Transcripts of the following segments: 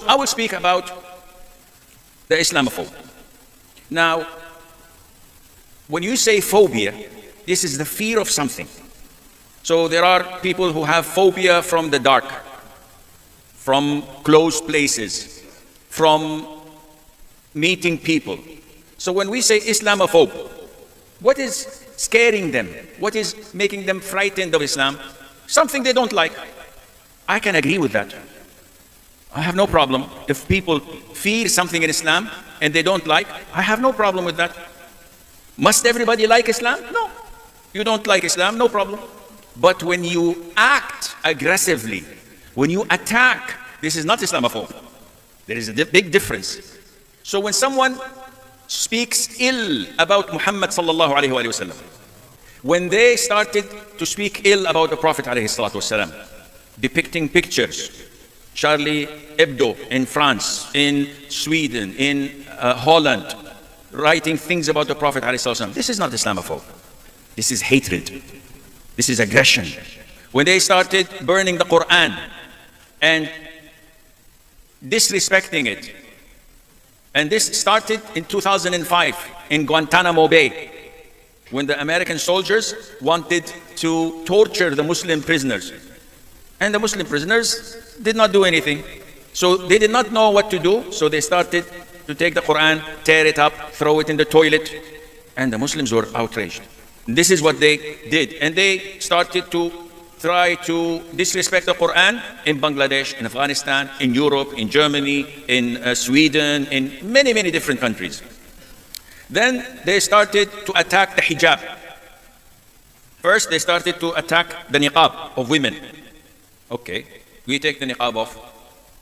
I will speak about the Islamophobe. Now, when you say phobia, this is the fear of something. So there are people who have phobia from the dark, from closed places, from meeting people. So when we say Islamophobe, what is scaring them? What is making them frightened of Islam? Something they don't like. I can agree with that. I have no problem. If people fear something in Islam and they don't like, I have no problem with that. Must everybody like Islam? No. You don't like Islam, no problem. But when you act aggressively, when you attack, this is not Islamophobe. There is a big difference. So when someone speaks ill about Muhammad sallallahu alaihi wasallam, when they started to speak ill about the Prophet alaihi salatu wasallam, depicting pictures, Charlie Hebdo in France, in Sweden, in Holland, writing things about the Prophet alaihi salatu wasallam, this is not Islamophobe. This is hatred. This is aggression. When they started burning the Quran and disrespecting it, and this started in 2005 in Guantanamo Bay, when the American soldiers wanted to torture the Muslim prisoners. And the Muslim prisoners did not do anything. So they did not know what to do, so they started to take the Quran, tear it up, throw it in the toilet, and the Muslims were outraged. This is what they did. And they started to try to disrespect the Quran in Bangladesh, in Afghanistan, in Europe, in Germany, in Sweden, in many, many different countries. Then they started to attack the hijab. First, they started to attack the niqab of women. Okay, we take the niqab off.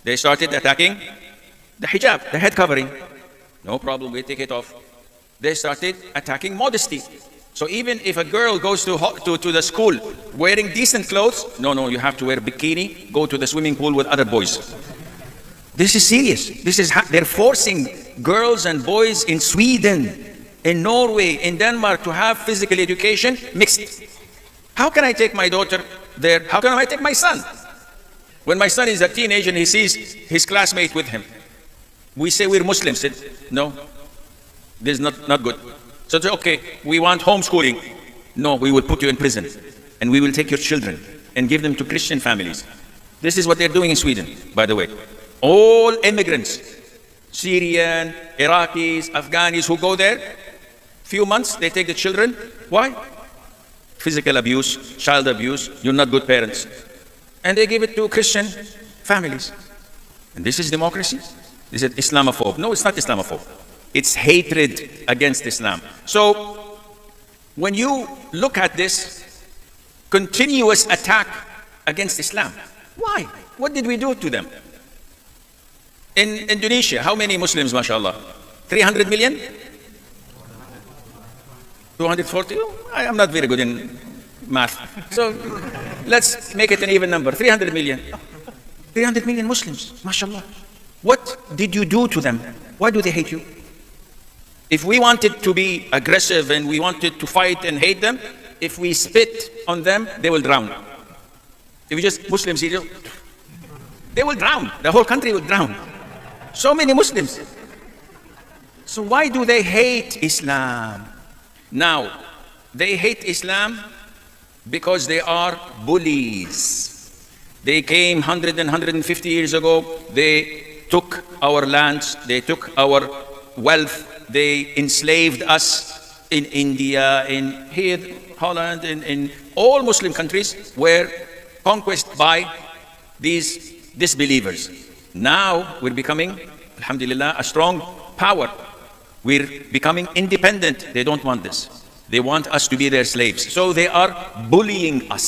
They started attacking the hijab, the head covering. No problem, we take it off. They started attacking modesty. So even if a girl goes to the school wearing decent clothes, no, you have to wear a bikini, go to the swimming pool with other boys. This is serious. They're forcing girls and boys in Sweden, in Norway, in Denmark to have physical education mixed. How can I take my daughter there? How can I take my son? When my son is a teenager and he sees his classmate with him, we say we're Muslims. No, this is not good. So they say, okay, we want homeschooling. No, we will put you in prison and we will take your children and give them to Christian families. This is what they're doing in Sweden, by the way. All immigrants, Syrian, Iraqis, Afghanis who go there, few months, they take the children. Why? Physical abuse, child abuse, you're not good parents. And they give it to Christian families. And this is democracy? This is Islamophobe. No, it's not Islamophobe. It's hatred against Islam. So, when you look at this continuous attack against Islam, why? What did we do to them? In Indonesia, how many Muslims, mashallah? 300 million? 240? I am not very good in math. So, let's make it an even number. 300 million. 300 million Muslims, mashallah. What did you do to them? Why do they hate you? If we wanted to be aggressive and we wanted to fight and hate them, if we spit on them, they will drown. If we just Muslims, they will drown. The whole country will drown. So many Muslims. So why do they hate Islam? Now, they hate Islam because they are bullies. They came 100 and 150 years ago. They took our lands. They took our wealth. They enslaved us in India, in here, Holland, in all Muslim countries were conquered by these disbelievers. Now we're becoming, alhamdulillah, a strong power. We're becoming independent. They don't want this. They want us to be their slaves. So they are bullying us.